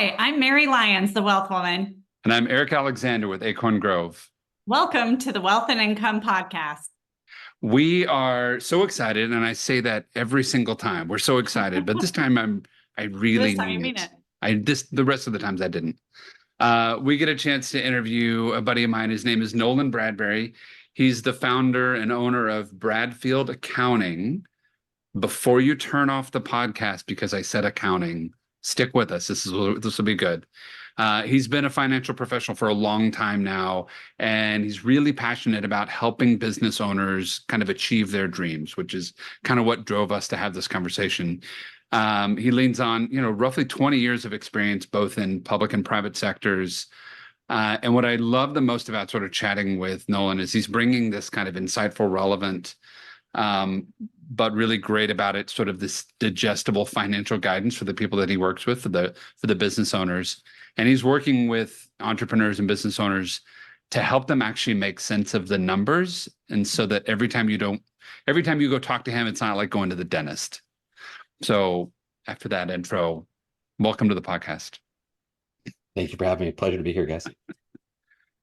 Hi, I'm Mary Lyons, the Wealth Woman. And I'm Eric Alexander with Acorn Grove. Welcome to the Wealth and Income Podcast. We are so excited, and I say that every single time. We're so excited, but this time I This really time you mean mean it. it. The rest of the times I didn't. We get a chance to interview a buddy of mine. His name is Nolan Bradbury. He's the founder and owner of Bradfield Accounting. Before you turn off the podcast because I said accounting, stick with us. This will be good. He's been a financial professional for a long time now, and he's really passionate about helping business owners kind of achieve their dreams, which is kind of what drove us to have this conversation. He leans on, roughly 20 years of experience, both in public and private sectors. And what I love the most about sort of chatting with Nolan is he's bringing this kind of insightful, relevant, but really great about it, sort of this digestible financial guidance for the people that he works with, for the business owners. And he's working with entrepreneurs and business owners to help them actually make sense of the numbers. And so that every time you go talk to him, it's not like going to the dentist. So after that intro, welcome to the podcast. Thank you for having me. Pleasure to be here, guys.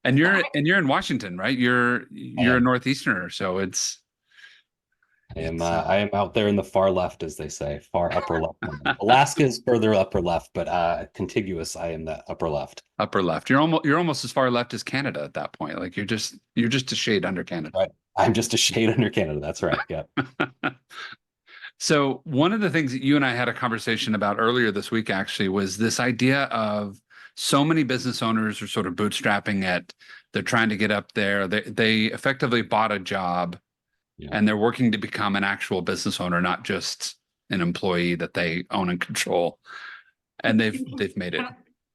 And you're in Washington, right? You're a Northeasterner, so it's. I am out there in the far left, as they say, far upper left. Alaska is further upper left, but contiguous. I am the upper left. Upper left. You're almost as far left as Canada at that point. Like you're just a shade under Canada. Right. I'm just a shade under Canada. That's right. Yeah. So one of the things that you and I had a conversation about earlier this week actually was this idea of so many business owners are sort of bootstrapping it. They're trying to get up there. They effectively bought a job. Yeah. And they're working to become an actual business owner, not just an employee that they own and control. And they've made it.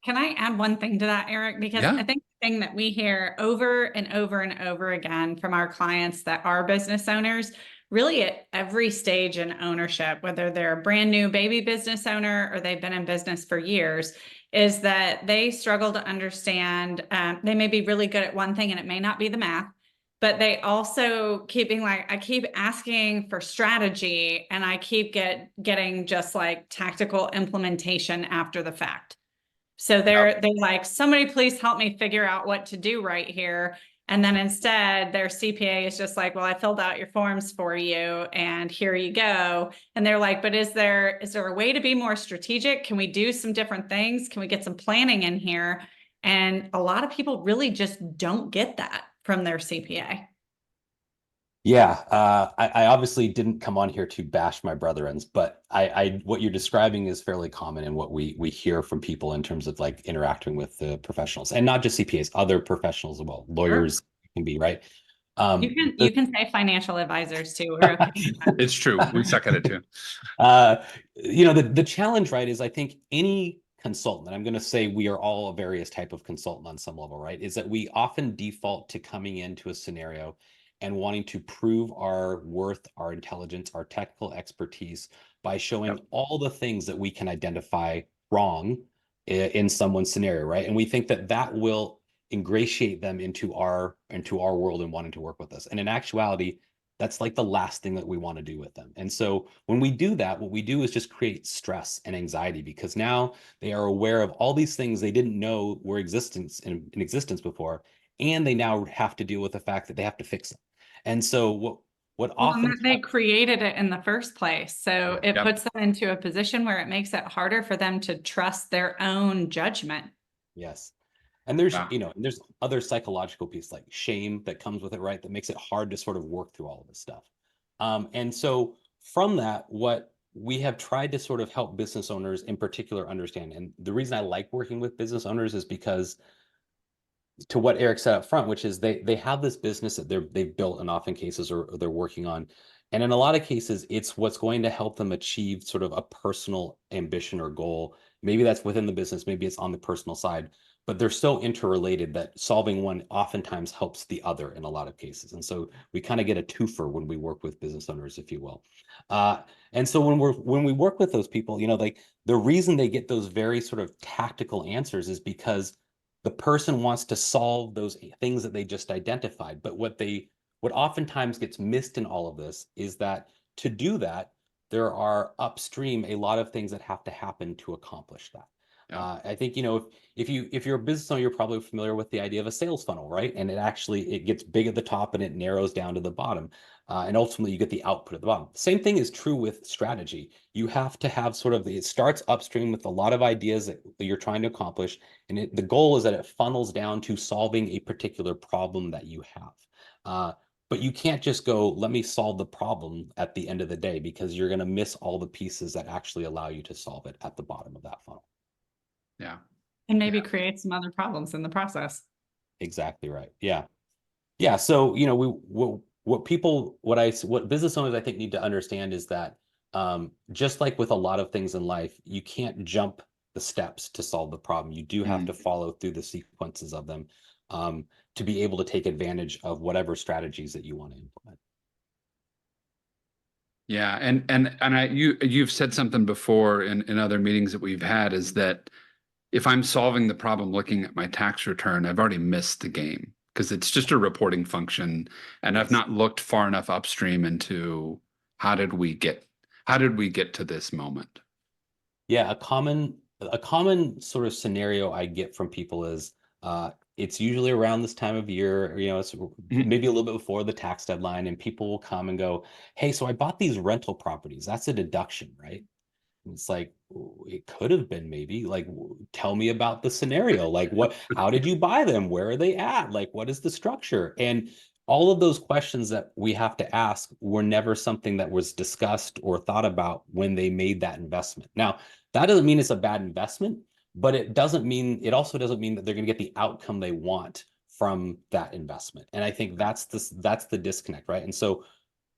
Can I add one thing to that, Eric? Because I think the thing that we hear over and over and over again from our clients that are business owners, really at every stage in ownership, whether they're a brand new baby business owner or they've been in business for years, is that they struggle to understand. They may be really good at one thing and it may not be the math. But they also I keep asking for strategy and I keep getting just like tactical implementation after the fact. So they're like, somebody please help me figure out what to do right here. And then instead their CPA is just like, well, I filled out your forms for you and here you go. And they're like, but is there a way to be more strategic? Can we do some different things? Can we get some planning in here? And a lot of people really just don't get that from their CPA. Yeah, I obviously didn't come on here to bash my brethrens, but what you're describing is fairly common in what we hear from people in terms of like interacting with the professionals, and not just CPAs, other professionals as well. Lawyers can be, right. You can say financial advisors too. We're okay. It's true. We suck at it too. The challenge, right, is I think any consultant, and I'm going to say we are all a various type of consultant on some level, right, is that we often default to coming into a scenario and wanting to prove our worth, our intelligence, our technical expertise by showing all the things that we can identify wrong in someone's scenario, right? And we think that that will ingratiate them into our world and wanting to work with us. And in actuality, that's like the last thing that we want to do with them. And so when we do that, what we do is just create stress and anxiety, because now they are aware of all these things they didn't know were in existence before, and they now have to deal with the fact that they have to fix them. And so what often they created it in the first place. So it puts them into a position where it makes it harder for them to trust their own judgment. Yes. And there's, there's other psychological piece like shame that comes with it, right? That makes it hard to sort of work through all of this stuff. And so from that, what we have tried to sort of help business owners in particular understand, and the reason I like working with business owners is because, to what Eric said up front, which is they have this business that they've built in often cases or they're working on. And in a lot of cases, it's what's going to help them achieve sort of a personal ambition or goal. Maybe that's within the business, maybe it's on the personal side, but they're so interrelated that solving one oftentimes helps the other in a lot of cases. And so we kind of get a twofer when we work with business owners, if you will. And so when we work with those people, like the reason they get those very sort of tactical answers is because the person wants to solve those things that they just identified. But what oftentimes gets missed in all of this is that to do that, there are upstream a lot of things that have to happen to accomplish that. I think, if you're a business owner, you're probably familiar with the idea of a sales funnel, right? And it gets big at the top and it narrows down to the bottom. And ultimately you get the output at the bottom. Same thing is true with strategy. You have to have it starts upstream with a lot of ideas that you're trying to accomplish. And the goal is that it funnels down to solving a particular problem that you have. But you can't just go, let me solve the problem at the end of the day, because you're going to miss all the pieces that actually allow you to solve it at the bottom of that funnel. Yeah. And maybe create some other problems in the process. Exactly right. Yeah. Yeah. So, what business owners I think need to understand is that just like with a lot of things in life, you can't jump the steps to solve the problem. You do have to follow through the sequences of them to be able to take advantage of whatever strategies that you want to implement. Yeah, you've said something before in other meetings that we've had, is that if I'm solving the problem looking at my tax return, I've already missed the game, because it's just a reporting function, and I've not looked far enough upstream into how did we get to this moment. Yeah, a common sort of scenario I get from people is it's usually around this time of year, it's maybe a little bit before the tax deadline, and people will come and go, hey, so I bought these rental properties. That's a deduction, right? And it's like, it could have been, maybe, like, tell me about the scenario. Like, how did you buy them? Where are they at? Like, what is the structure? And all of those questions that we have to ask were never something that was discussed or thought about when they made that investment. Now, that doesn't mean it's a bad investment, but it also doesn't mean that they're going to get the outcome they want from that investment. And I think that's the disconnect, right? And so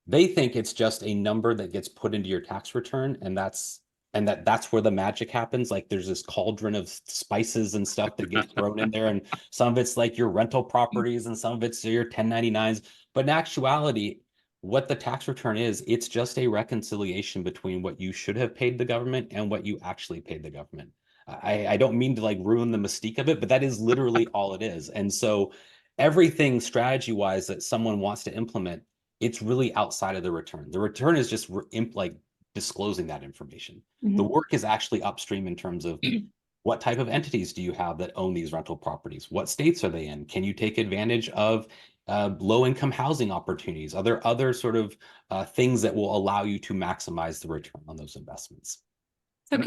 they think it's just a number that gets put into your tax return, and that's where the magic happens. Like, there's this cauldron of spices and stuff that gets thrown in there, and some of it's like your rental properties and some of it's your 1099s. But in actuality, what the tax return is, it's just a reconciliation between what you should have paid the government and what you actually paid the government. I don't mean to like ruin the mystique of it, but that is literally all it is. And so everything strategy wise that someone wants to implement, it's really outside of the return. The return is just like disclosing that information. The work is actually upstream in terms of what type of entities do you have that own these rental properties? What states are they in? Can you take advantage of low-income housing opportunities? Are there other sort of things that will allow you to maximize the return on those investments? So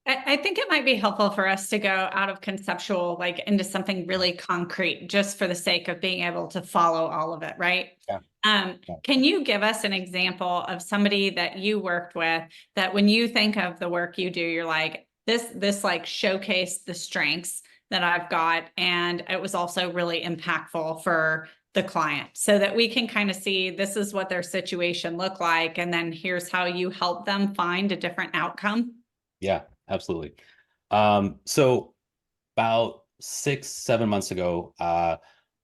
I think it might be helpful for us to go out of conceptual, like into something really concrete, just for the sake of being able to follow all of it, right? Yeah. Can you give us an example of somebody that you worked with that when you think of the work you do, you're like, this like showcased the strengths that I've got, and it was also really impactful for the client, so that we can kind of see this is what their situation looked like, and then here's how you help them find a different outcome? Yeah, absolutely. So about 6-7 months ago,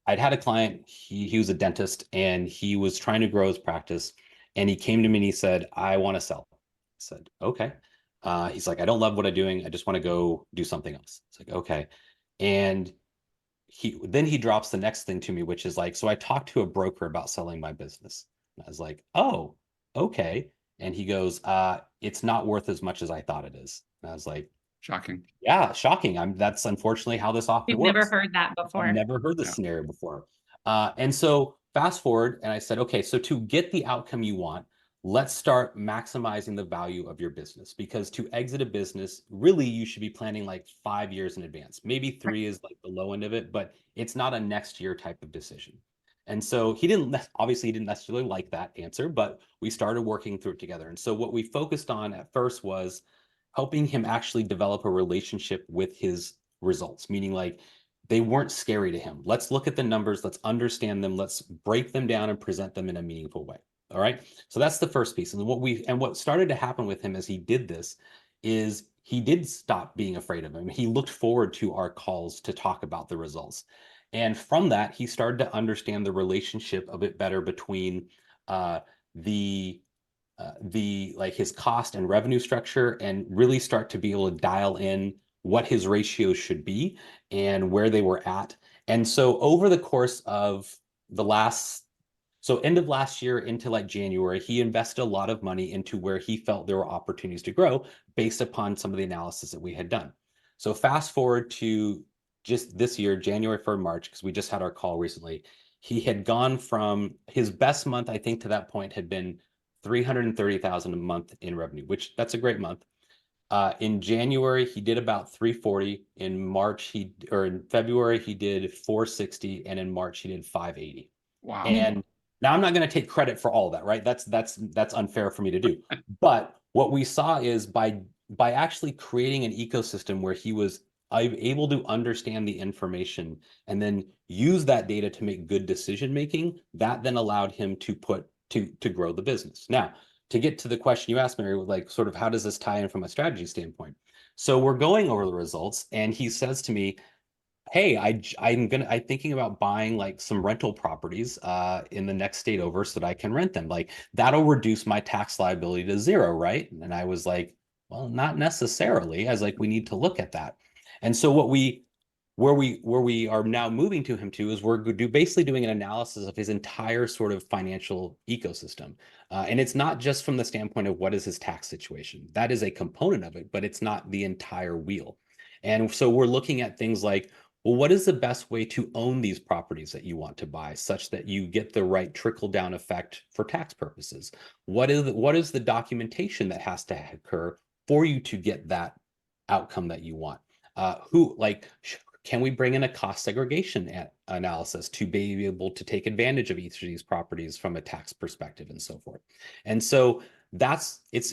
I'd had a client. He was a dentist, and he was trying to grow his practice. And he came to me and he said, I want to sell. I said, okay. He's like, I don't love what I'm doing. I just want to go do something else. It's like, okay. And he drops the next thing to me, which is like, so I talked to a broker about selling my business. And I was like, oh, okay. And he goes, it's not worth as much as I thought it is. And I was like, Shocking. yeah, shocking. That's unfortunately how this often We've works. never heard that before. I've never heard this scenario before. And so fast forward, and I said, okay, so to get the outcome you want, let's start maximizing the value of your business, because to exit a business, really, you should be planning like 5 years in advance. Maybe 3 is like the low end of it, but it's not a next year type of decision. And so he didn't necessarily like that answer, but we started working through it together. And so what we focused on at first was helping him actually develop a relationship with his results, meaning like they weren't scary to him. Let's look at the numbers, let's understand them, let's break them down and present them in a meaningful way. All right. So that's the first piece. And what started to happen with him as he did this is he did stop being afraid of him. He looked forward to our calls to talk about the results. And from that, he started to understand the relationship a bit better between the like his cost and revenue structure, and really start to be able to dial in what his ratios should be and where they were at. And so over the course of end of last year into like January, he invested a lot of money into where he felt there were opportunities to grow based upon some of the analysis that we had done. So fast forward to just this year, January for March, because we just had our call recently. He had gone from his best month, I think, to that point had been 330,000 a month in revenue, which that's a great month. In January, he did about 340. In March, in February, he did 460, and in March, he did 580. Wow. And now I'm not going to take credit for all of that, right? That's unfair for me to do. But what we saw is by actually creating an ecosystem where he was able to understand the information and then use that data to make good decision making, that then allowed him to grow the business. Now, to get to the question you asked, Mary, like sort of how does this tie in from a strategy standpoint? So we're going over the results, and he says to me, hey, I'm thinking about buying like some rental properties in the next state over so that I can rent them. Like that'll reduce my tax liability to zero, right? And I was like, well, not necessarily. I was like, we need to look at that. And so where we are now moving to him to is we're basically doing an analysis of his entire sort of financial ecosystem. And it's not just from the standpoint of what is his tax situation. That is a component of it, but it's not the entire wheel. And so we're looking at things like, well, what is the best way to own these properties that you want to buy such that you get the right trickle down effect for tax purposes? What is the documentation that has to occur for you to get that outcome that you want? Can we bring in a cost segregation analysis to be able to take advantage of each of these properties from a tax perspective and so forth? And so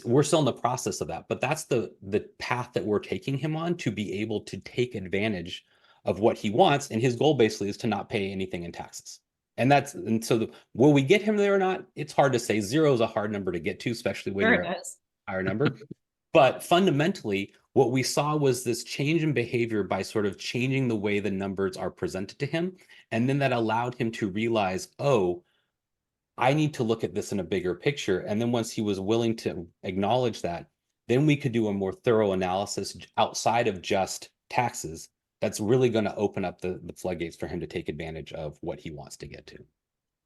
we're still in the process of that, but that's the path that we're taking him on to be able to take advantage of what he wants. And his goal basically is to not pay anything in taxes. Will we get him there or not? It's hard to say. Zero is a hard number to get to, especially when you're a higher number. But fundamentally, what we saw was this change in behavior by sort of changing the way the numbers are presented to him. And then that allowed him to realize, oh, I need to look at this in a bigger picture. And then once he was willing to acknowledge that, then we could do a more thorough analysis outside of just taxes. That's really going to open up the floodgates for him to take advantage of what he wants to get to.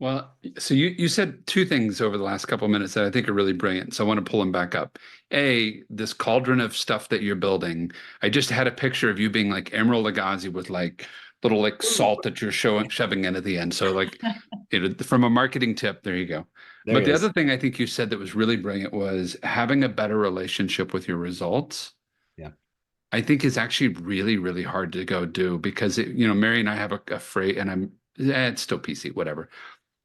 Well, so you said two things over the last couple of minutes that I think are really brilliant. So I want to pull them back up. This cauldron of stuff that you're building. I just had a picture of you being like Emerald Lagasse with like little like salt that you're shoving in at the end. So like from a marketing tip, there you go. But the other thing I think you said that was really brilliant was having a better relationship with your results. Yeah. I think is actually really, really hard to go do because Mary and I have a phrase, and it's still PC, whatever.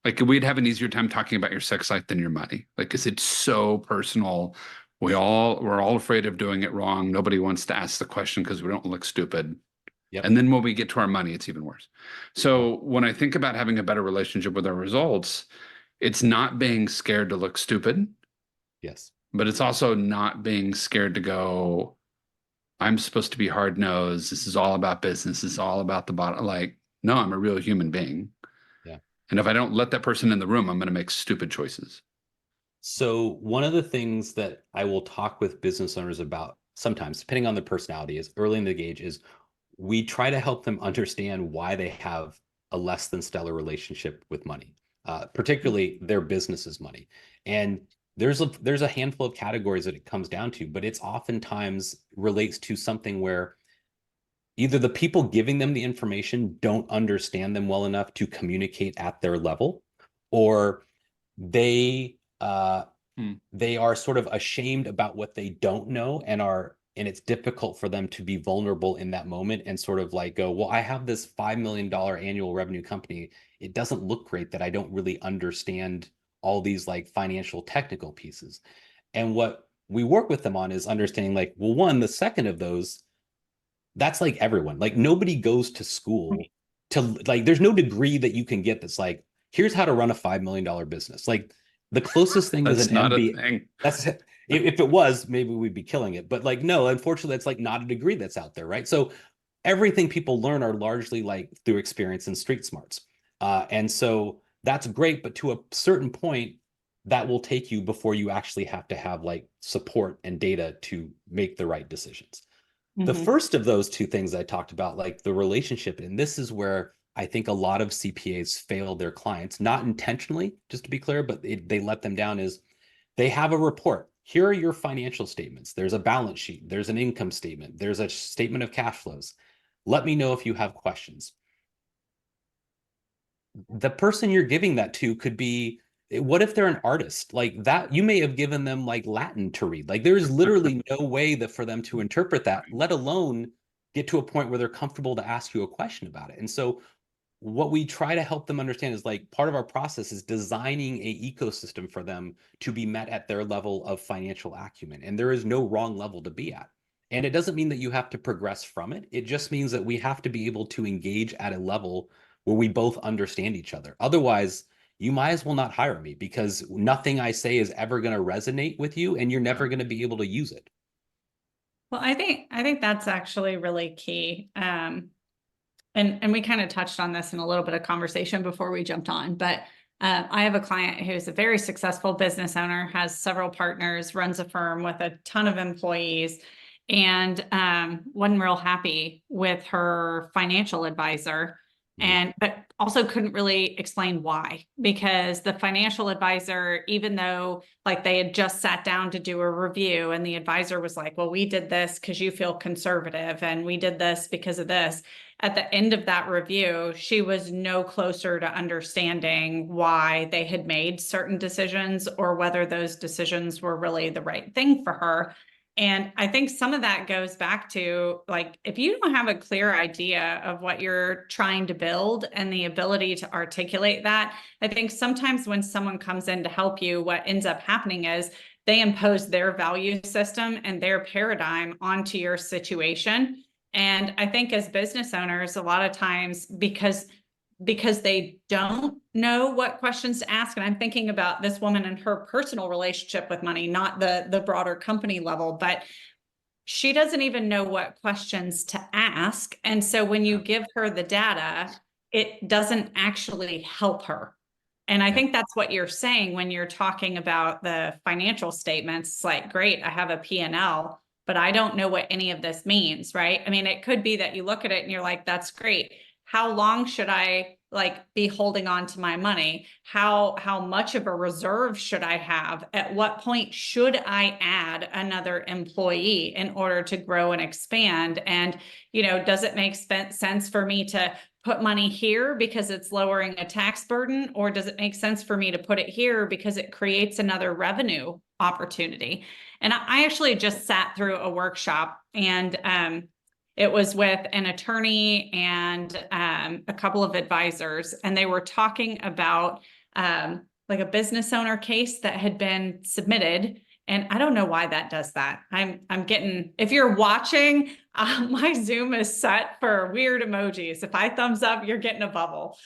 Like we'd have an easier time talking about your sex life than your money. Like, cause it's so personal. We're all afraid of doing it wrong. Nobody wants to ask the question because we don't look stupid. Yep. And then when we get to our money, it's even worse. So when I think about having a better relationship with our results, it's not being scared to look stupid. Yes. But it's also not being scared to go, I'm supposed to be hard nosed. This is all about business. This is all about the bottom. Like, no, I'm a real human being. Yeah. And if I don't let that person in the room, I'm going to make stupid choices. So one of the things that I will talk with business owners about sometimes, depending on the personality, is early in the gauge is we try to help them understand why they have a less than stellar relationship with money, particularly their business's money. And there's a handful of categories that it comes down to, but it's oftentimes relates to something where either the people giving them the information don't understand them well enough to communicate at their level, or they are sort of ashamed about what they don't know and it's difficult for them to be vulnerable in that moment and sort of like go, well, I have this $5 million annual revenue company. It doesn't look great that I don't really understand all these like financial technical pieces. And what we work with them on is understanding like, well, one, the second of those, that's like everyone, like nobody goes to school to like, there's no degree that you can get that's like, here's how to run a $5 million business. Like the closest thing is an MBA. That's if it was, maybe we'd be killing it. But like, no, unfortunately, that's like not a degree that's out there, right? So everything people learn are largely like through experience and street smarts. And so that's great, but to a certain point, that will take you before you actually have to have like support and data to make the right decisions. Mm-hmm. The first of those two things I talked about, like the relationship, and this is where I think a lot of CPAs fail their clients, not intentionally, just to be clear, but they let them down, is they have a report here are your financial statements. There's a balance sheet, there's an income statement, there's a statement of cash flows. Let me know if you have questions. The person you're giving that to could be, what if they're an artist like that? You may have given them like Latin to read. Like there's literally no way that for them to interpret that, let alone get to a point where they're comfortable to ask you a question about it. And so what we try to help them understand is like part of our process is designing a ecosystem for them to be met at their level of financial acumen. And there is no wrong level to be at. And it doesn't mean that you have to progress from it. It just means that we have to be able to engage at a level where we both understand each other. Otherwise, you might as well not hire me, because nothing I say is ever going to resonate with you and you're never going to be able to use it. Well, I think that's actually really key. And we kind of touched on this in a little bit of conversation before we jumped on, but I have a client who's a very successful business owner, has several partners, runs a firm with a ton of employees, and wasn't real happy with her financial advisor. But also couldn't really explain why, because the financial advisor, even though like they had just sat down to do a review and the advisor was like, well, we did this because you feel conservative and we did this because of this. At the end of that review, she was no closer to understanding why they had made certain decisions or whether those decisions were really the right thing for her. And I think some of that goes back to like, if you don't have a clear idea of what you're trying to build and the ability to articulate that, I think sometimes when someone comes in to help you, what ends up happening is they impose their value system and their paradigm onto your situation. And I think as business owners, a lot of times because they don't know what questions to ask. And I'm thinking about this woman and her personal relationship with money, not the broader company level, but she doesn't even know what questions to ask. And so when you give her the data, it doesn't actually help her. And I think that's what you're saying when you're talking about the financial statements. It's like, great, I have a P&L, but I don't know what any of this means, right? I mean, it could be that you look at it and you're like, that's great. How long should I like be holding on to my money? How much of a reserve should I have? At what point should I add another employee in order to grow and expand? And, does it make sense for me to put money here because it's lowering a tax burden? Or does it make sense for me to put it here because it creates another revenue opportunity? And I actually just sat through a workshop, and it was with an attorney and a couple of advisors, and they were talking about like a business owner case that had been submitted. And I don't know why that does that. I'm getting, if you're watching, my Zoom is set for weird emojis. If I thumbs up, you're getting a bubble.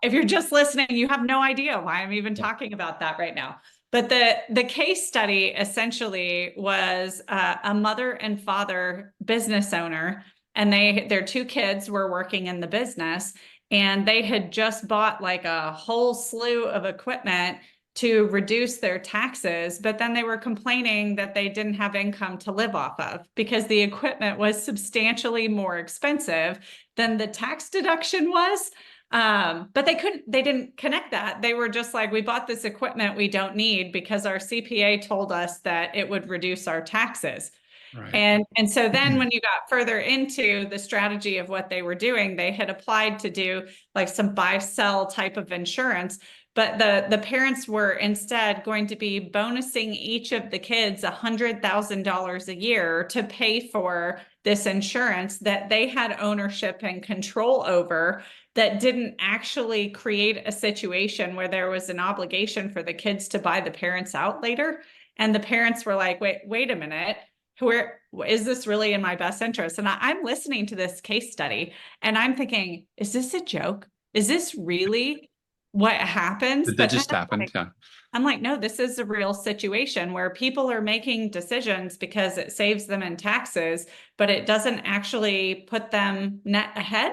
If you're just listening, you have no idea why I'm even talking about that right now. But the case study essentially was a mother and father business owner, and their two kids were working in the business, and they had just bought like a whole slew of equipment to reduce their taxes, but then they were complaining that they didn't have income to live off of because the equipment was substantially more expensive than the tax deduction was. But they didn't connect that. They were just like, we bought this equipment we don't need because our CPA told us that it would reduce our taxes. Right. And so then when you got further into the strategy of what they were doing, they had applied to do like some buy-sell type of insurance, but the parents were instead going to be bonusing each of the kids $100,000 a year to pay for this insurance that they had ownership and control over, that didn't actually create a situation where there was an obligation for the kids to buy the parents out later. And the parents were like, wait a minute, where is this really in my best interest? And I'm listening to this case study and I'm thinking, is this a joke? Is this really what happens? That just happened. Like, yeah. I'm like, no, this is a real situation where people are making decisions because it saves them in taxes, but it doesn't actually put them net ahead.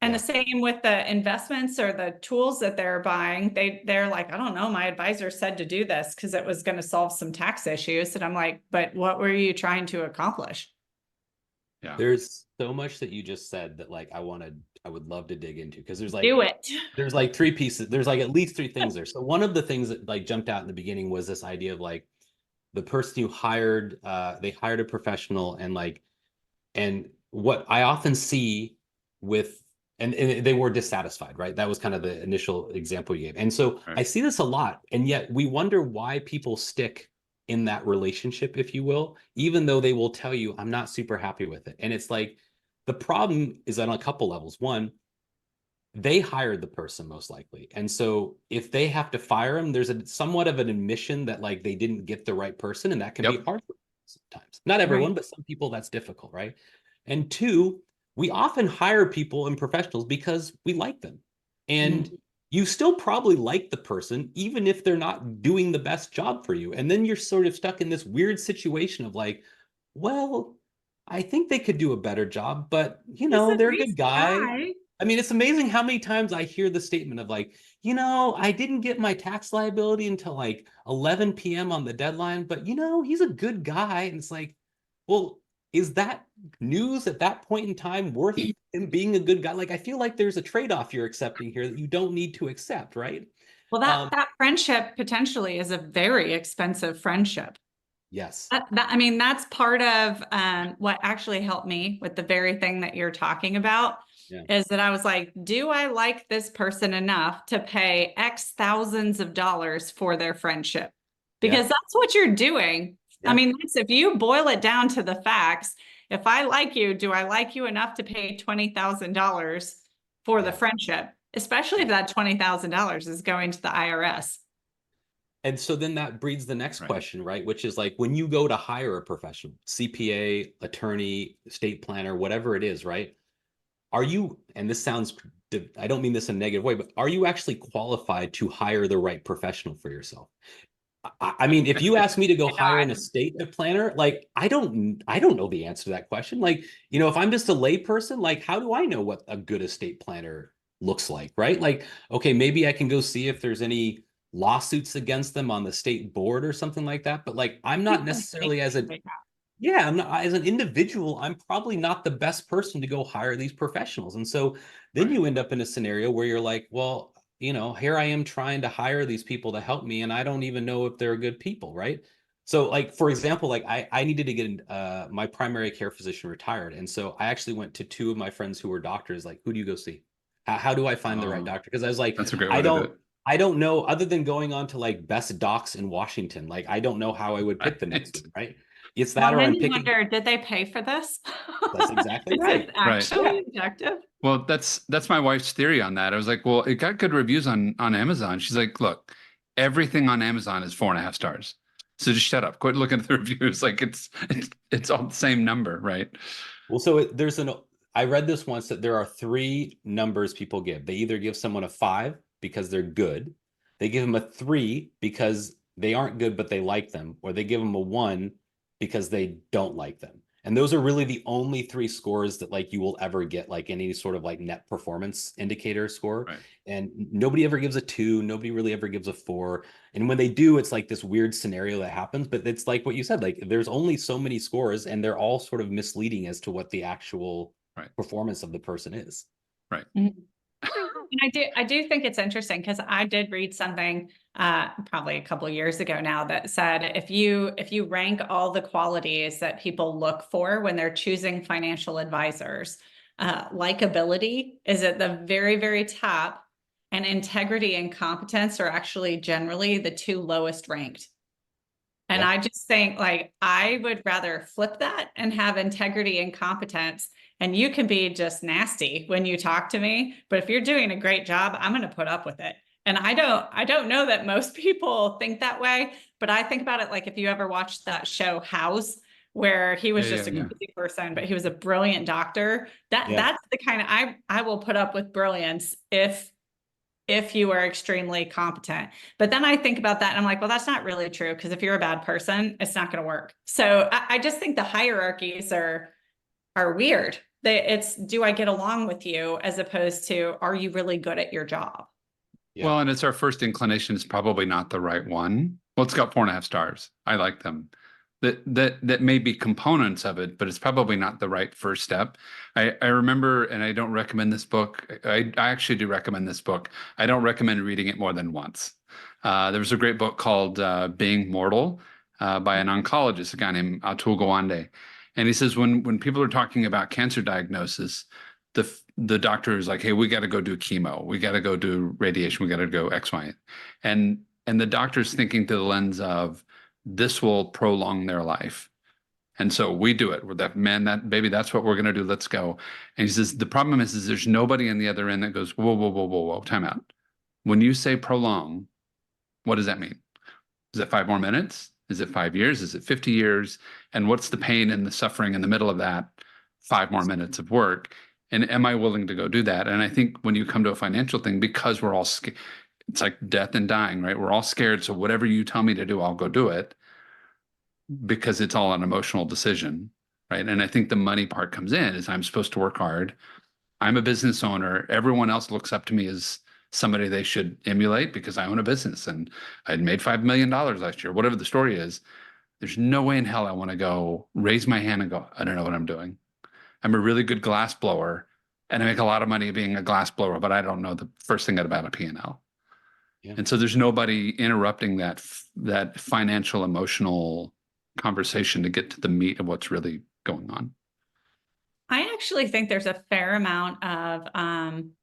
And the same with the investments or the tools that they're buying. They're like, I don't know, my advisor said to do this because it was going to solve some tax issues. And I'm like, but what were you trying to accomplish? Yeah. There's so much that you just said that like I would love to dig into, because Do it. there's like three pieces. There's like at least three things there. So one of the things that like jumped out in the beginning was this idea of like the person you hired, they hired a professional, and what I often see with, and they were dissatisfied, right? That was kind of the initial example you gave. And so Right. I see this a lot, and yet we wonder why people stick in that relationship, if you will, even though they will tell you, I'm not super happy with it. And it's like, the problem is on a couple levels. One, they hired the person most likely. And so if they have to fire him, there's a somewhat of an admission that like they didn't get the right person, and that can be Yep. hard for sometimes. Not everyone, Right. but some people that's difficult, right? And two, we often hire people and professionals because we like them. And you still probably like the person, even if they're not doing the best job for you. And then you're sort of stuck in this weird situation of like, well, I think they could do a better job, but He's a they're a nice good guy. guy. I mean, it's amazing how many times I hear the statement of like, I didn't get my tax liability until like 11 p.m. on the deadline, but he's a good guy. And it's like, well, is that news at that point in time worth him being a good guy? Like, I feel like there's a trade-off you're accepting here that you don't need to accept, right? Well, that friendship potentially is a very expensive friendship. Yes. I mean, that's part of what actually helped me with the very thing that you're talking about. Yeah. Is that I was like, do I like this person enough to pay X thousands of dollars for their friendship? Because that's what you're doing. Yeah. I mean, if you boil it down to the facts, if I like you, do I like you enough to pay $20,000 for the friendship? Especially if that $20,000 is going to the IRS. And so then that breeds the next question, right? Which is like, when you go to hire a professional, CPA, attorney, estate planner, whatever it is, right? Are you, and this sounds, I don't mean this in a negative way, but are you actually qualified to hire the right professional for yourself? I mean, if you ask me to go hire an estate planner, like I don't know the answer to that question. Like, if I'm just a lay person, like how do I know what a good estate planner looks like, right? Like, okay, maybe I can go see if there's any lawsuits against them on the state board or something like that. But like, I'm not necessarily as an individual, I'm probably not the best person to go hire these professionals. And so then you end up in a scenario where you're like, well, here I am trying to hire these people to help me, and I don't even know if they're good people, right? So, like, for example, like I needed to get my primary care physician retired. And so I actually went to two of my friends who were doctors, like, who do you go see? How do I find the right doctor? Because I was like, that's a great way to do it. I don't know, other than going on to like best docs in Washington. Like, I don't know how I would pick the next one, right? It's that, or I'm picking. Wonder, did they pay for this? That's exactly right. Actually objective. Well, that's my wife's theory on that. I was like, well, it got good reviews on Amazon. She's like, look, everything on Amazon is 4.5 stars. So just shut up. Quit looking at the reviews. Like it's all the same number, right? Well, so I read this once that there are three numbers people give. They either give someone a 5 because they're good, they give them a 3 because they aren't good but they like them, or they give them a 1 because they don't like them. And those are really the only 3 scores that like you will ever get, like any sort of like net performance indicator score. Right. And nobody ever gives a 2. Nobody really ever gives a 4. And when they do, it's like this weird scenario that happens. But it's like what you said, like there's only so many scores, and they're all sort of misleading as to what the actual performance of the person is. Right. Mm-hmm. And I do think it's interesting, because I did read something probably a couple of years ago now that said if you rank all the qualities that people look for when they're choosing financial advisors, likability is at the very, very top, and integrity and competence are actually generally the 2 lowest ranked. And I just think, like, I would rather flip that and have integrity and competence. And you can be just nasty when you talk to me, but if you're doing a great job, I'm going to put up with it. And I don't know that most people think that way, but I think about it like if you ever watched that show House, where he was just a crazy person, but he was a brilliant doctor. That's the kind of, I will put up with brilliance if you are extremely competent. But then I think about that and I'm like, well, that's not really true, because if you're a bad person, it's not going to work. So I just think the hierarchies are weird. It's, do I get along with you, as opposed to, are you really good at your job? Yeah. Well, and it's our first inclination is probably not the right one. Well, it's got 4.5 stars. I like them. that may be components of it, but it's probably not the right first step. I remember, and I don't recommend this book. I actually do recommend this book. I don't recommend reading it more than once. There was a great book called Being Mortal by an oncologist, a guy named Atul Gawande. And he says when people are talking about cancer diagnosis, the doctor is like, hey, we got to go do chemo, we got to go do radiation, we got to go X, Y. And the doctor's thinking through the lens of this will prolong their life. And so we do it. We're that man, that baby, that's what we're going to do. Let's go. And he says, the problem is there's nobody on the other end that goes, whoa, whoa, whoa, whoa, whoa, time out. When you say prolong, what does that mean? Is it 5 more minutes? Is it 5 years? Is it 50 years? And what's the pain and the suffering in the middle of that 5 more minutes of work? And am I willing to go do that? And I think when you come to a financial thing, because we're all scared, it's like death and dying, right? We're all scared. So whatever you tell me to do, I'll go do it, because it's all an emotional decision, right? And I think the money part comes in is I'm supposed to work hard. I'm a business owner. Everyone else looks up to me as somebody they should emulate because I own a business and I'd made $5 million last year, whatever the story is. There's no way in hell I want to go raise my hand and go, I don't know what I'm doing. I'm a really good glass blower and I make a lot of money being a glass blower, but I don't know the first thing about a P&L. Yeah. And so there's nobody interrupting that financial, emotional conversation to get to the meat of what's really going on. I actually think there's a fair amount of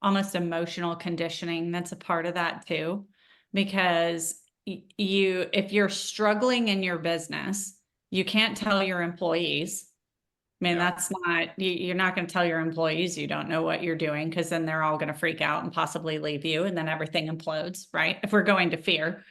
almost emotional conditioning that's a part of that too, because if you're struggling in your business, you can't tell your employees. I mean, that's not, you're not going to tell your employees you don't know what you're doing, because then they're all going to freak out and possibly leave you, and then everything implodes, right? If we're going to fear.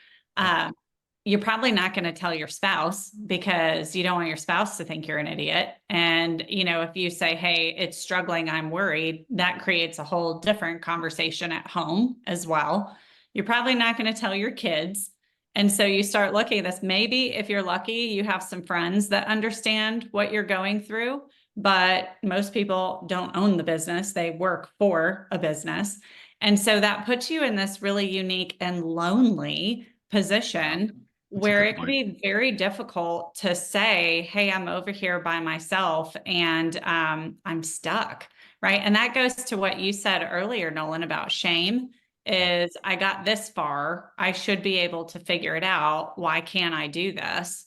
You're probably not going to tell your spouse because you don't want your spouse to think you're an idiot. And, if you say, hey, it's struggling, I'm worried, that creates a whole different conversation at home as well. You're probably not going to tell your kids. And so you start looking at this. Maybe if you're lucky, you have some friends that understand what you're going through, but most people don't own the business. They work for a business. And so that puts you in this really unique and lonely position where it can be very difficult to say, hey, I'm over here by myself and I'm stuck, right? And that goes to what you said earlier, Nolan, about shame. Is I got this far, I should be able to figure it out. Why can't I do this?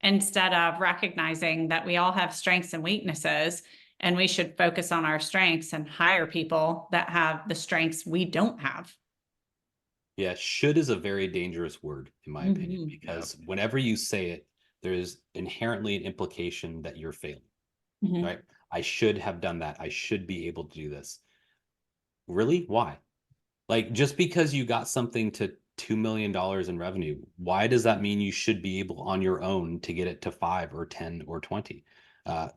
Instead of recognizing that we all have strengths and weaknesses, and we should focus on our strengths and hire people that have the strengths we don't have. Yeah, should is a very dangerous word, in my opinion, because whenever you say it, there's inherently an implication that you're failing, right? I should have done that. I should be able to do this. Really? Why? Like, just because you got something to $2 million in revenue, why does that mean you should be able on your own to get it to 5 or 10 or 20?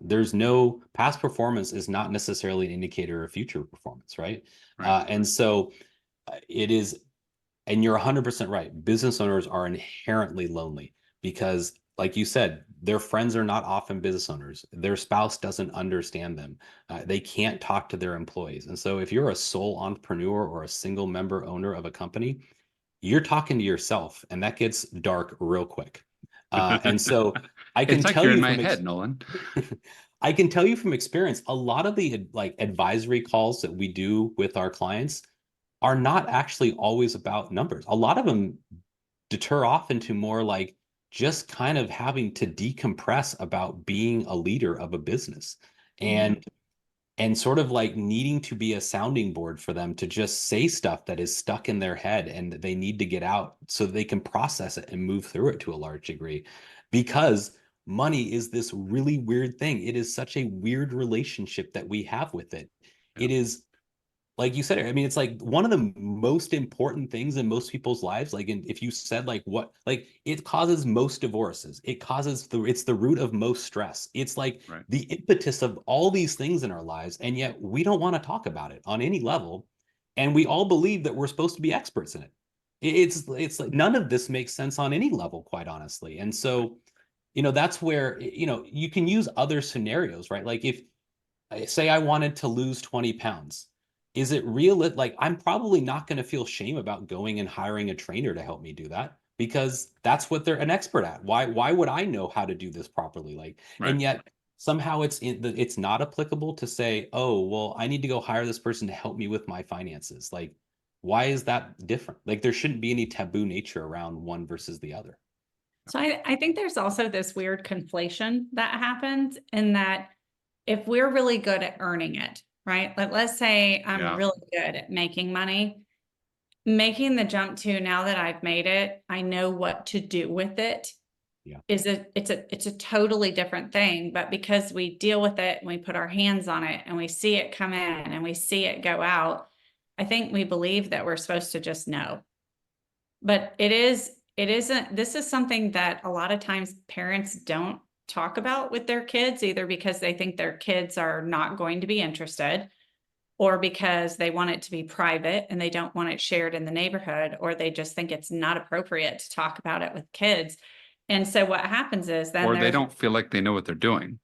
There's no past performance is not necessarily an indicator of future performance, right? And so it is, and you're 100% right. Business owners are inherently lonely because, like you said, their friends are not often business owners. Their spouse doesn't understand them. They can't talk to their employees. And so if you're a sole entrepreneur or a single member owner of a company, you're talking to yourself, and that gets dark real quick. And so I can tell you in my head, Nolan. I can tell you from experience, a lot of the advisory calls that we do with our clients are not actually always about numbers. A lot of them deter off into more like just kind of having to decompress about being a leader of a business and sort of like needing to be a sounding board for them to just say stuff that is stuck in their head and they need to get out so they can process it and move through it to a large degree, because money is this really weird thing. It is such a weird relationship that we have with it. It is, like you said, I mean, it's like one of the most important things in most people's lives. Like, if you said like what, like it causes most divorces, it causes it's the root of most stress. It's like the impetus of all these things in our lives. And yet we don't want to talk about it on any level. And we all believe that we're supposed to be experts in it. It's like none of this makes sense on any level, quite honestly. And so, that's where, you can use other scenarios, right? Like if say I wanted to lose 20 pounds, is it real? Like, I'm probably not going to feel shame about going and hiring a trainer to help me do that. because that's what they're an expert at. Why would I know how to do this properly? Like, Right. and yet somehow it's not applicable to say, oh, well, I need to go hire this person to help me with my finances. Like, why is that different? Like, there shouldn't be any taboo nature around one versus the other. So I think there's also this weird conflation that happens in that if we're really good at earning it, right? Like, let's say I'm really good at making money, making the jump to now that I've made it, I know what to do with it. Yeah. It's a totally different thing, but because we deal with it and we put our hands on it and we see it come in and we see it go out, I think we believe that we're supposed to just know. But it isn't, this is something that a lot of times parents don't talk about with their kids, either because they think their kids are not going to be interested, or because they want it to be private and they don't want it shared in the neighborhood, or they just think it's not appropriate to talk about it with kids. And so what happens is then or they don't feel like they know what they're doing.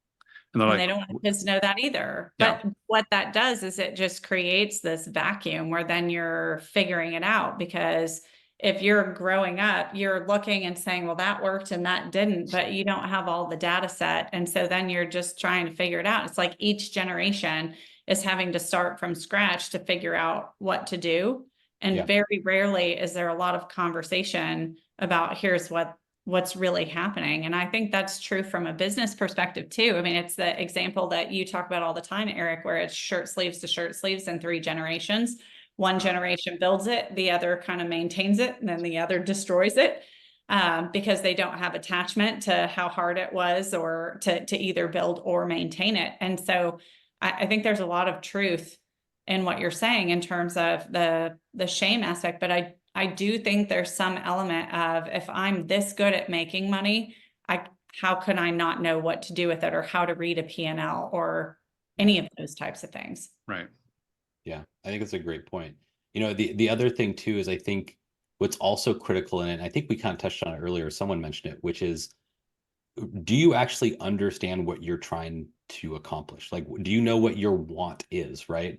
And they're like, they don't want kids to know that either. Yeah. But what that does is it just creates this vacuum where then you're figuring it out, because if you're growing up, you're looking and saying, well, that worked and that didn't, but you don't have all the data set. And so then you're just trying to figure it out. It's like each generation is having to start from scratch to figure out what to do. And very rarely is there a lot of conversation about here's what's really happening. And I think that's true from a business perspective too. I mean, it's the example that you talk about all the time, Eric, where it's shirt sleeves to shirt sleeves in 3 generations. One generation builds it, the other kind of maintains it, and then the other destroys it, because they don't have attachment to how hard it was or to either build or maintain it. And so I think there's a lot of truth in what you're saying in terms of the shame aspect, but I do think there's some element of, if I'm this good at making money, how can I not know what to do with it, or how to read a P&L or any of those types of things? Right. Yeah, I think it's a great point. You know, the other thing too is I think what's also critical in it, and I think we kind of touched on it earlier, someone mentioned it, which is, do you actually understand what you're trying to accomplish? Like, do you know what your want is, right?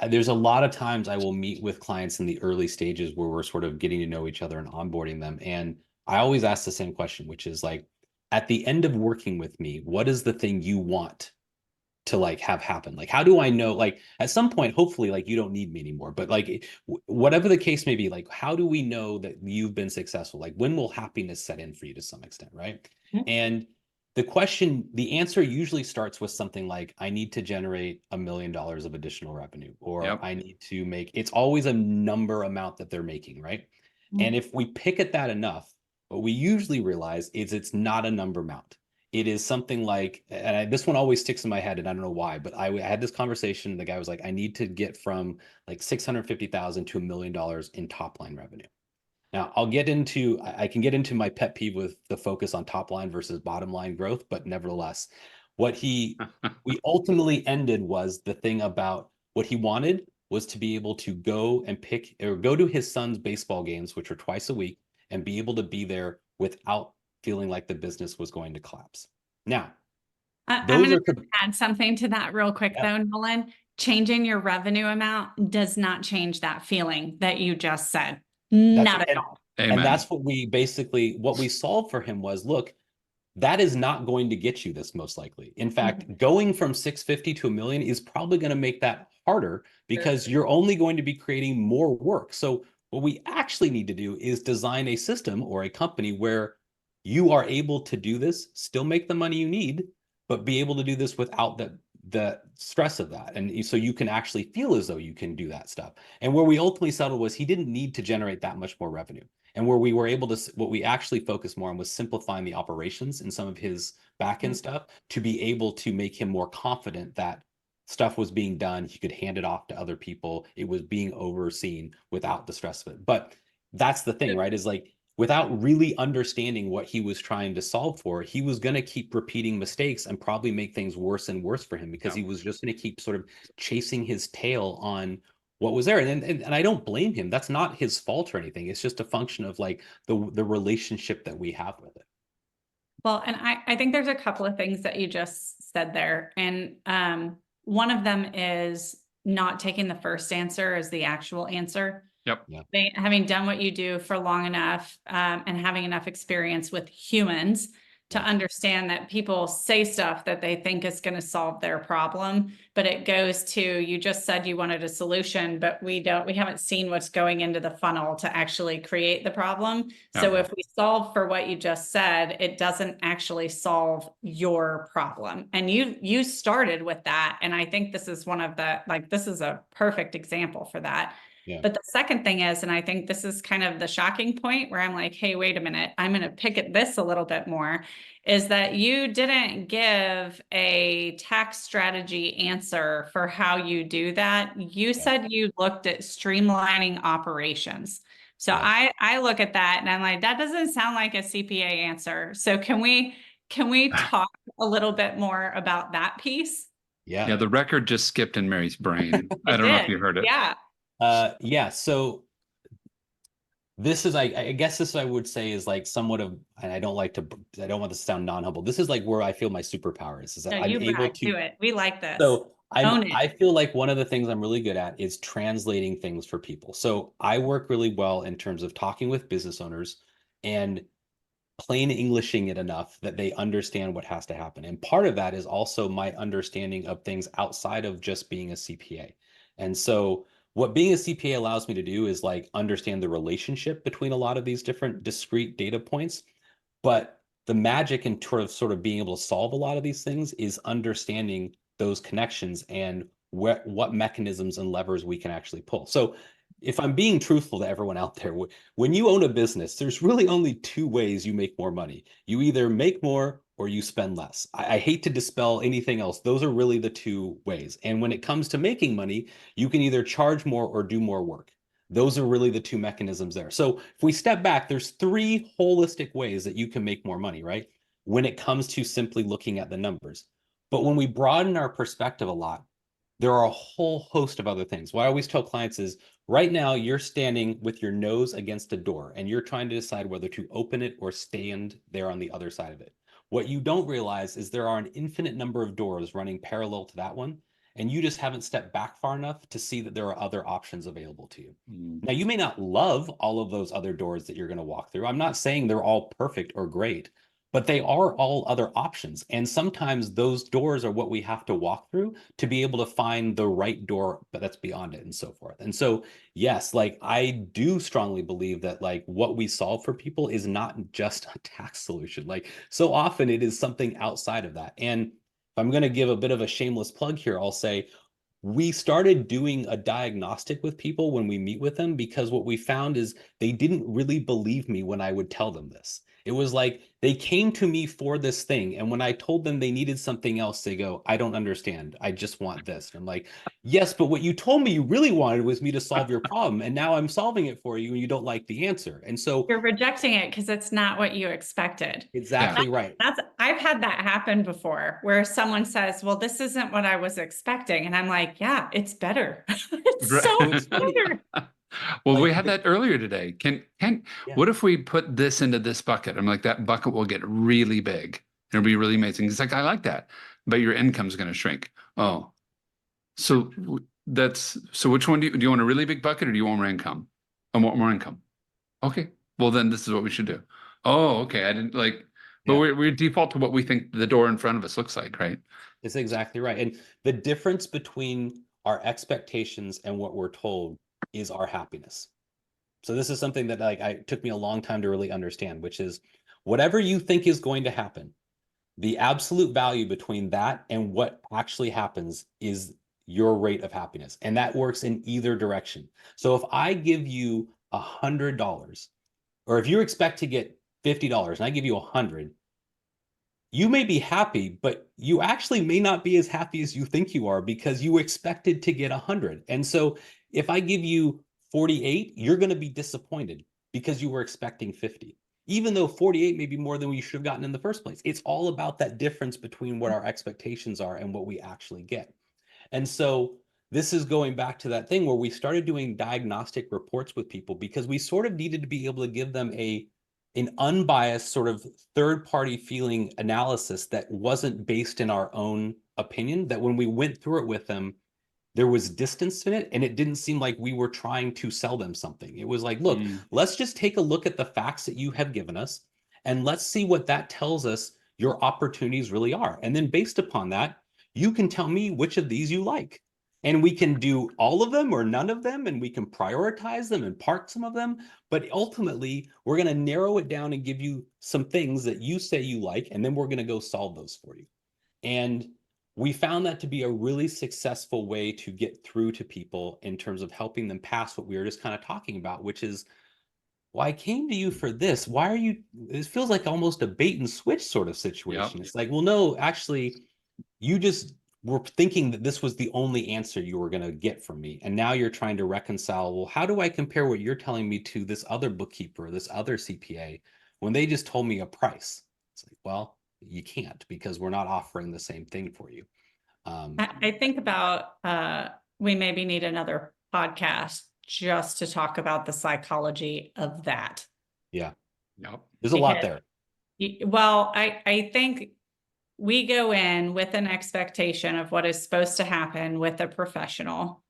There's a lot of times I will meet with clients in the early stages where we're sort of getting to know each other and onboarding them. And I always ask the same question, which is like, at the end of working with me, what is the thing you want to like have happen? Like, how do I know, like at some point, hopefully like you don't need me anymore, but like whatever the case may be, like, how do we know that you've been successful? Like, when will happiness set in for you to some extent, right? And the answer usually starts with something like, I need to generate $1 million of additional revenue, or I need to make, it's always a number amount that they're making, right? And if we pick at that enough, what we usually realize is it's not a number amount. It is something like, and this one always sticks in my head, and I don't know why, but I had this conversation. The guy was like, I need to get from like 650,000 to $1 million in top line revenue. Now I can get into my pet peeve with the focus on top line versus bottom line growth, but nevertheless, we ultimately ended was the thing about what he wanted was to be able to go and go to his son's baseball games, which are twice a week, and be able to be there without feeling like the business was going to collapse. Now, I'm going to add something to that real quick though, Nolan. Changing your revenue amount does not change that feeling that you just said. Not at all. Amen. And that's what we solved for him was, look, that is not going to get you this most likely. In fact, going from 650 to $1 million is probably going to make that harder, because you're only going to be creating more work. So what we actually need to do is design a system or a company where you are able to do this, still make the money you need, but be able to do this without the stress of that. And so you can actually feel as though you can do that stuff. And where we ultimately settled was he didn't need to generate that much more revenue. And where we were able to, what we actually focused more on was simplifying the operations in some of his back-end stuff to be able to make him more confident that stuff was being done. He could hand it off to other people. It was being overseen without the stress of it. But that's the thing, right? Is like, without really understanding what he was trying to solve for, he was going to keep repeating mistakes and probably make things worse and worse for him, because he was just going to keep sort of chasing his tail on what was there. And I don't blame him. That's not his fault or anything. It's just a function of like the relationship that we have with it. Well, and I think there's a couple of things that you just said there. And one of them is not taking the first answer as the actual answer. Yep. Having done what you do for long enough, and having enough experience with humans to understand that people say stuff that they think is going to solve their problem, but it goes to, you just said you wanted a solution, but we haven't seen what's going into the funnel to actually create the problem. So if we solve for what you just said, it doesn't actually solve your problem. And you started with that. And I think this is this is a perfect example for that. Yeah. But the second thing is, and I think this is kind of the shocking point where I'm like, hey, wait a minute, I'm going to pick at this a little bit more, is that you didn't give a tax strategy answer for how you do that. You said you looked at streamlining operations. So I look at that and I'm like, that doesn't sound like a CPA answer. So can we talk a little bit more about that piece? Yeah, the record just skipped in Mary's brain. I don't know if you heard it. Yeah. So this is, I guess this I would say is like somewhat of, and I don't want this to sound non-humble. This is like where I feel my superpower is that I'm able to do it. We like this. So I feel like one of the things I'm really good at is translating things for people. So I work really well in terms of talking with business owners and plain Englishing it enough that they understand what has to happen. And part of that is also my understanding of things outside of just being a CPA. And so what being a CPA allows me to do is like understand the relationship between a lot of these different discrete data points. But the magic in sort of being able to solve a lot of these things is understanding those connections and what mechanisms and levers we can actually pull. So if I'm being truthful to everyone out there, when you own a business, there's really only two ways you make more money. You either make more or you spend less. I hate to dispel anything else. Those are really the two ways. And when it comes to making money, you can either charge more or do more work. Those are really the two mechanisms there. So if we step back, there's three holistic ways that you can make more money, right? When it comes to simply looking at the numbers. But when we broaden our perspective a lot, there are a whole host of other things. What I always tell clients is right now you're standing with your nose against a door and you're trying to decide whether to open it or stand there on the other side of it. What you don't realize is there are an infinite number of doors running parallel to that one, and you just haven't stepped back far enough to see that there are other options available to you. Now, you may not love all of those other doors that you're going to walk through. I'm not saying they're all perfect or great, but they are all other options. And sometimes those doors are what we have to walk through to be able to find the right door, but that's beyond it and so forth. And so, yes, like I do strongly believe that like what we solve for people is not just a tax solution. Like so often it is something outside of that. And if I'm going to give a bit of a shameless plug here, I'll say we started doing a diagnostic with people when we meet with them because what we found is they didn't really believe me when I would tell them this. It was like they came to me for this thing. And when I told them they needed something else, they go, I don't understand. I just want this. And I'm like, yes, but what you told me you really wanted was me to solve your problem. And now I'm solving it for you and you don't like the answer. And so you're rejecting it because it's not what you expected. Exactly right. I've had that happen before where someone says, well, this isn't what I was expecting. And I'm like, yeah, it's better. It's so better. Well, like, we had that earlier today. What if we put this into this bucket? I'm like, that bucket will get really big. It'll be really amazing. It's like, I like that, but your income's going to shrink. Oh, so which one do you want a really big bucket or do you want more income? I want more income. Okay. Well, then this is what we should do. Oh, okay. I didn't like, but we default to what we think the door in front of us looks like, right? It's exactly right. And the difference between our expectations and what we're told is our happiness. So this is something that like it took me a long time to really understand, which is whatever you think is going to happen, the absolute value between that and what actually happens is your rate of happiness. And that works in either direction. So if I give you $100, or if you expect to get $50 and I give you 100, you may be happy, but you actually may not be as happy as you think you are because you expected to get 100. And so if I give you 48, you're going to be disappointed because you were expecting 50, even though 48 may be more than we should have gotten in the first place. It's all about that difference between what our expectations are and what we actually get. And so this is going back to that thing where we started doing diagnostic reports with people because we sort of needed to be able to give them an unbiased sort of third-party feeling analysis that wasn't based in our own opinion, that when we went through it with them, there was distance in it, and it didn't seem like we were trying to sell them something. It was like, look, let's just take a look at the facts that you have given us, and let's see what that tells us your opportunities really are. And then based upon that, you can tell me which of these you like. And we can do all of them or none of them, and we can prioritize them and park some of them. But ultimately, we're going to narrow it down and give you some things that you say you like, and then we're going to go solve those for you. And we found that to be a really successful way to get through to people in terms of helping them pass what we were just kind of talking about, which is, well, I came to you for this. Why are you, it feels like almost a bait and switch sort of situation. Yep. It's like, well, no, actually, you just were thinking that this was the only answer you were going to get from me. And now you're trying to reconcile, well, how do I compare what you're telling me to this other bookkeeper, this other CPA, when they just told me a price? It's like, well, you can't, because we're not offering the same thing for you. I think about, we maybe need another podcast just to talk about the psychology of that. Yeah. Yep. There's a lot there. Well, I think we go in with an expectation of what is supposed to happen with a professional.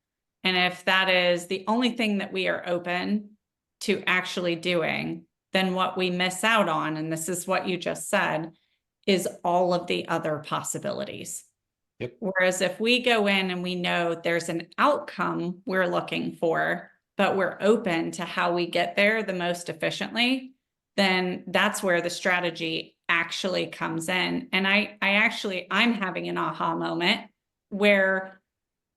And if that is the only thing that we are open to actually doing, then what we miss out on, and this is what you just said, is all of the other possibilities. Yep. Whereas if we go in and we know there's an outcome we're looking for, but we're open to how we get there the most efficiently, then that's where the strategy actually comes in. And I'm having an aha moment where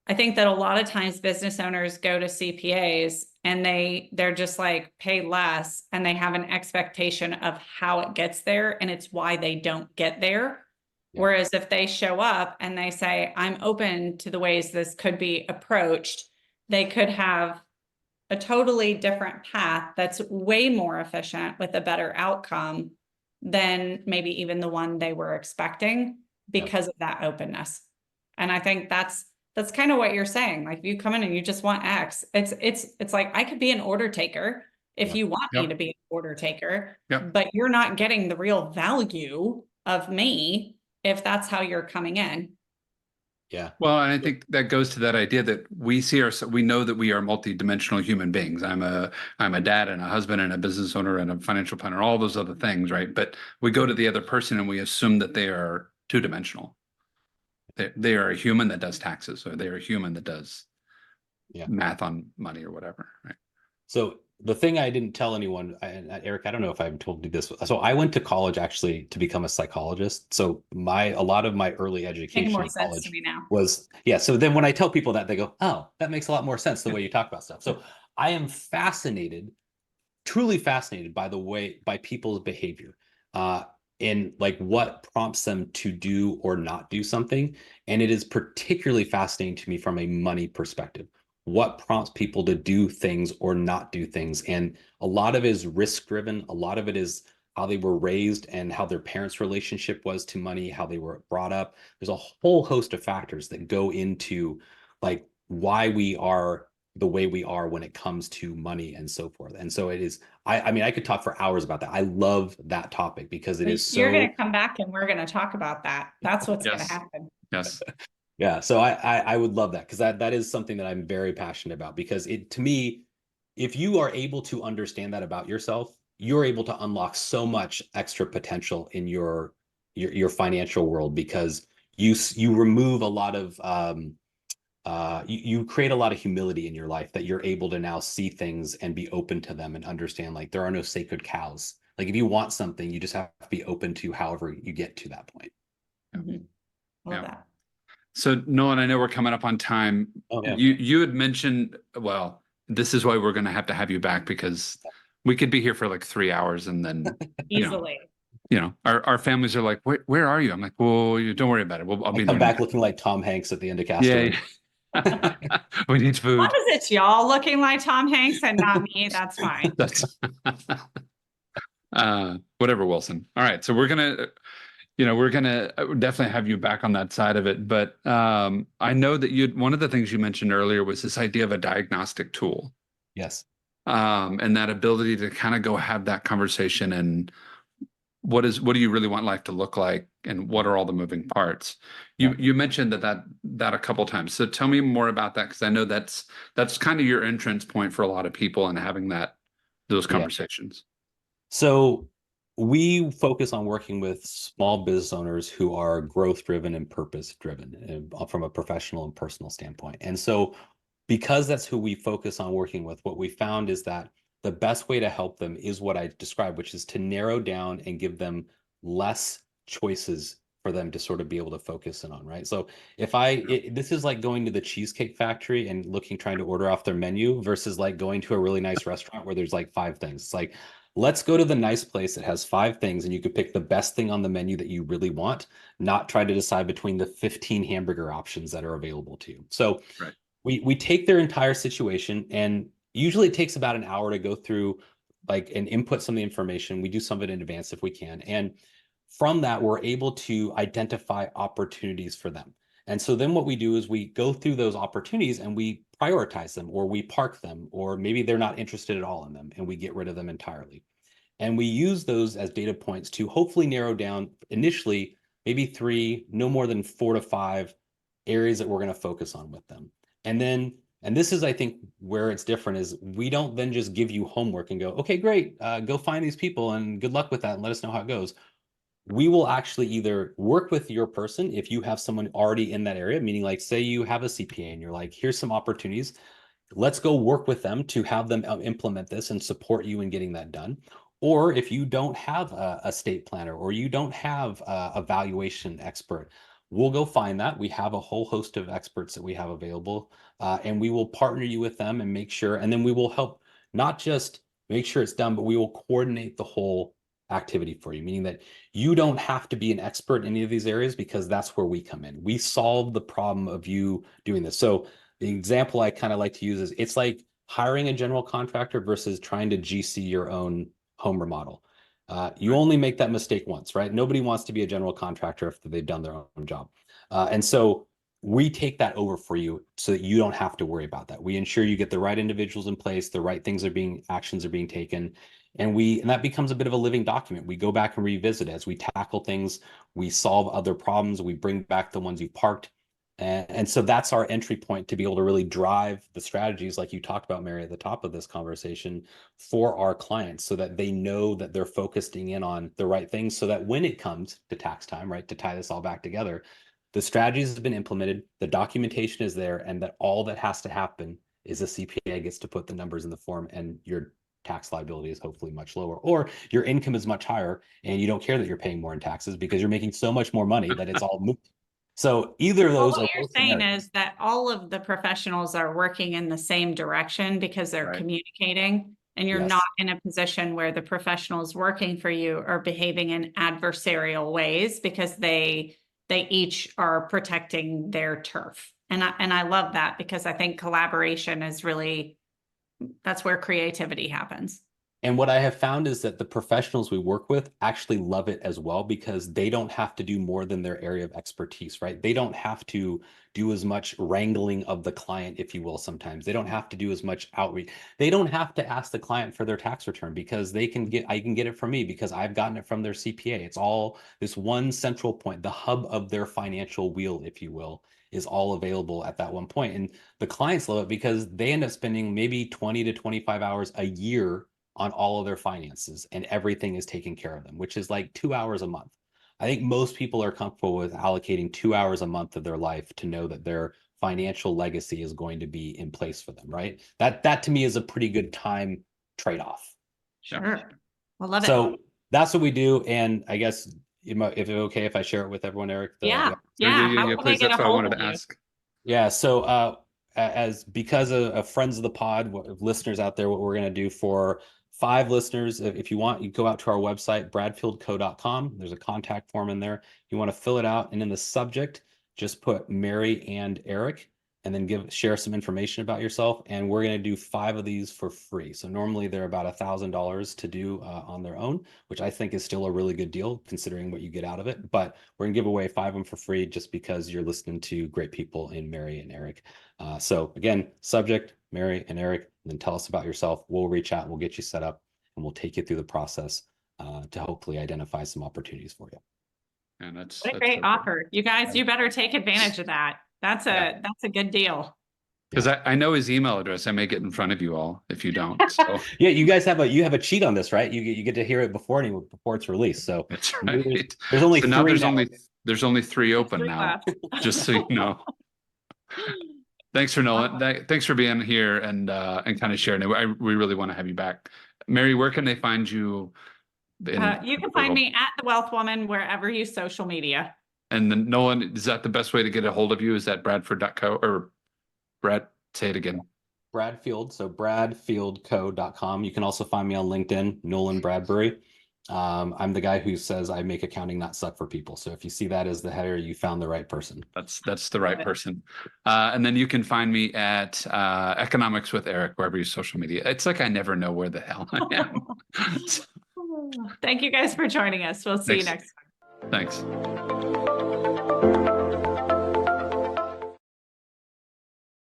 I think that a lot of times business owners go to CPAs and they're just like, pay less, and they have an expectation of how it gets there, and it's why they don't get there. Yeah. Whereas if they show up and they say, I'm open to the ways this could be approached, they could have a totally different path that's way more efficient with a better outcome than maybe even the one they were expecting, because of that openness. And I think that's kind of what you're saying. Like, if you come in and you just want X, it's like, I could be an order taker if you want me to be an order taker, but you're not getting the real value of me if that's how you're coming in. Yeah. Well, and I think that goes to that idea that we know that we are multidimensional human beings. I'm a dad and a husband and a business owner and a financial planner, all those other things, right? But we go to the other person and we assume that they are two-dimensional. They are a human that does taxes, or they are a human that does math on money or whatever, right? So the thing I didn't tell anyone, Eric, I don't know if I've told you this. So I went to college actually to become a psychologist. So a lot of my early education in college was, so then when I tell people that, they go, oh, that makes a lot more sense the way you talk about stuff. So I am fascinated, truly fascinated by people's behavior. And like what prompts them to do or not do something. And it is particularly fascinating to me from a money perspective. What prompts people to do things or not do things? And a lot of it is risk driven. A lot of it is how they were raised and how their parents' relationship was to money, how they were brought up. There's a whole host of factors that go into like why we are the way we are when it comes to money and so forth. And so it is, I mean, I could talk for hours about that. I love that topic because it is so. You're going to come back and we're going to talk about that. That's what's going to happen. Yes. Yeah. So I would love that, because that is something that I'm very passionate about, because to me, if you are able to understand that about yourself, you're able to unlock so much extra potential in your financial world, because you remove a lot of, you create a lot of humility in your life, that you're able to now see things and be open to them and understand, like, there are no sacred cows. Like, if you want something, you just have to be open to however you get to that point. Love that. So Nolan, I know we're coming up on time. You had mentioned, well, this is why we're going to have you back, because we could be here for like 3 hours and then easily. Our families are like, where are you? I'm like, well, don't worry about it. I'll be come back looking like Tom Hanks at the end of Castaway. We need food. As long as it's y'all looking like Tom Hanks and not me, that's fine. That's whatever, Wilson. All right, so we're gonna definitely have you back on that side of it. But I know that one of the things you mentioned earlier was this idea of a diagnostic tool. Yes. And that ability to kind of go have that conversation and what do you really want life to look like, and what are all the moving parts? Yeah. You mentioned that a couple times. So tell me more about that, because I know that's kind of your entrance point for a lot of people and having those Yeah. conversations. So we focus on working with small business owners who are growth driven and purpose driven from a professional and personal standpoint. And so because that's who we focus on working with, what we found is that the best way to help them is what I described, which is to narrow down and give them less choices for them to sort of be able to focus in on, right? So if this is like going to the Cheesecake Factory and trying to order off their menu versus like going to a really nice restaurant where there's like 5 things. It's like, let's go to the nice place that has 5 things and you could pick the best thing on the menu that you really want, not try to decide between the 15 hamburger options that are available to you. So Right. we take their entire situation, and usually it takes about an hour to go through like and input some of the information. We do some of it in advance if we can. And from that, we're able to identify opportunities for them. And so then what we do is we go through those opportunities and we prioritize them, or we park them, or maybe they're not interested at all in them and we get rid of them entirely. And we use those as data points to hopefully narrow down initially maybe 3, no more than 4 to 5 areas that we're going to focus on with them. And then, and this is, I think, where it's different is we don't then just give you homework and go, okay, great, go find these people and good luck with that and let us know how it goes. We will actually either work with your person if you have someone already in that area, meaning like say you have a CPA and you're like, here's some opportunities. Let's go work with them to have them implement this and support you in getting that done. Or if you don't have a estate planner or you don't have a valuation expert, we'll go find that. We have a whole host of experts that we have available, and we will partner you with them and make sure, and then we will help not just make sure it's done, but we will coordinate the whole activity for you, meaning that you don't have to be an expert in any of these areas because that's where we come in. We solve the problem of you doing this. So the example I kind of like to use is it's like hiring a general contractor versus trying to GC your own home remodel. You only make that mistake once, right? Nobody wants to be a general contractor if they've done their own job. And so we take that over for you so that you don't have to worry about that. We ensure you get the right individuals in place, the right actions are being taken. And that becomes a bit of a living document. We go back and revisit as we tackle things, we solve other problems, we bring back the ones you parked. And so that's our entry point to be able to really drive the strategies like you talked about, Mary, at the top of this conversation for our clients so that they know that they're focusing in on the right things so that when it comes to tax time, right, to tie this all back together, the strategies have been implemented, the documentation is there, and that all that has to happen is a CPA gets to put the numbers in the form and your tax liability is hopefully much lower, or your income is much higher and you don't care that you're paying more in taxes because you're making so much more money that it's all moved. So either of Well, those what are you're both saying scenarios. is that all of the professionals are working in the same direction because they're Right. communicating, and you're not Yes. in a position where the professionals working for you are behaving in adversarial ways because they each are protecting their turf. And I love that because I think collaboration is really, that's where creativity happens. And what I have found is that the professionals we work with actually love it as well because they don't have to do more than their area of expertise, right? They don't have to do as much wrangling of the client, if you will, sometimes. They don't have to do as much outreach. They don't have to ask the client for their tax return because I can get it from me because I've gotten it from their CPA. It's all this one central point, the hub of their financial wheel, if you will, is all available at that one point. And the clients love it because they end up spending maybe 20 to 25 hours a year on all of their finances and everything is taken care of them, which is like 2 hours a month. I think most people are comfortable with allocating 2 hours a month of their life to know that their financial legacy is going to be in place for them, right? That to me is a pretty good time trade-off. Sure. I love it. So that's what we do. And I guess if it's okay if I share it with everyone, Eric. Yeah. Yeah, How can they please. get That's a what I hold wanted of to you? ask. Yeah. So because of friends of the pod, listeners out there, what we're going to do for 5 listeners, if you want, you go out to our website, bradfieldco.com. There's a contact form in there. You want to fill it out. And in the subject, just put Mary and Eric, and then share some information about yourself. And we're going to do 5 of these for free. So normally they're about $1,000 to do on their own, which I think is still a really good deal considering what you get out of it. But we're going to give away 5 of them for free just because you're listening to great people in Mary and Eric. So again, subject, Mary and Eric, and then tell us about yourself. We'll reach out, we'll get you set up, and we'll take you through the process to hopefully identify some opportunities for you. And that's What a great offer. You guys, you better take advantage of that. That's Yeah. a good deal. Because I know his email address. I may get in front of you all if you don't. So Yeah, you guys have a cheat on this, right? You get to hear it before it's released. So that's right. there's only So now three. there's only 3 open Three now. left. Just so you know. Thanks for Nolan. Thanks for being here and kind of sharing it. We really want to have you back. Mary, where can they find you? You can find me at The Wealth Woman wherever you social media. And then Nolan, is that the best way to get a hold of you? Is that bradford.co or Brad? Say it again. Bradfield, so bradfieldco.com. You can also find me on LinkedIn, Nolan Bradbury. I'm the guy who says I make accounting not suck for people. So if you see that as the header, you found the right person. That's the right person. And then you can find me at Economics with Eric, wherever your social media. It's like I never know where the hell I am. So, thank you guys for joining us. We'll see you next time. Thanks.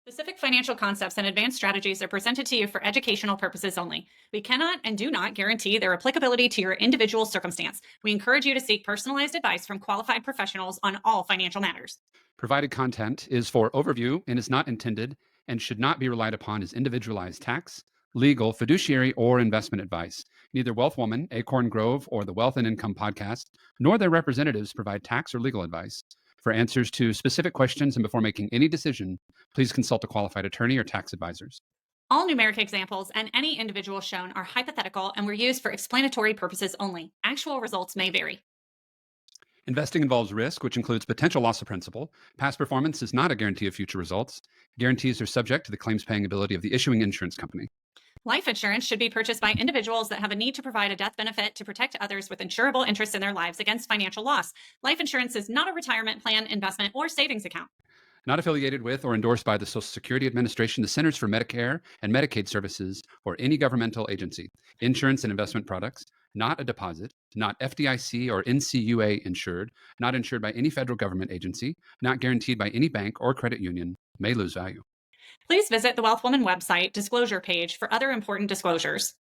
Specific financial concepts and advanced strategies are presented to you for educational purposes only. We cannot and do not guarantee their applicability to your individual circumstance. We encourage you to seek personalized advice from qualified professionals on all financial matters. Provided content is for overview and is not intended and should not be relied upon as individualized tax, legal, fiduciary, or investment advice. Neither Wealth Woman, Acorn Grove, or the Wealth and Income Podcast, nor their representatives provide tax or legal advice. For answers to specific questions and before making any decision, please consult a qualified attorney or tax advisors. All numeric examples and any individual shown are hypothetical and were used for explanatory purposes only. Actual results may vary. Investing involves risk, which includes potential loss of principal. Past performance is not a guarantee of future results. Guarantees are subject to the claims paying ability of the issuing insurance company. Life insurance should be purchased by individuals that have a need to provide a death benefit to protect others with insurable interest in their lives against financial loss. Life insurance is not a retirement plan, investment, or savings account. Not affiliated with or endorsed by the Social Security Administration, the Centers for Medicare and Medicaid Services, or any governmental agency. Insurance and investment products, not a deposit, not FDIC or NCUA insured, not insured by any federal government agency, not guaranteed by any bank or credit union, may lose value. Please visit the Wealth Woman website disclosure page for other important disclosures.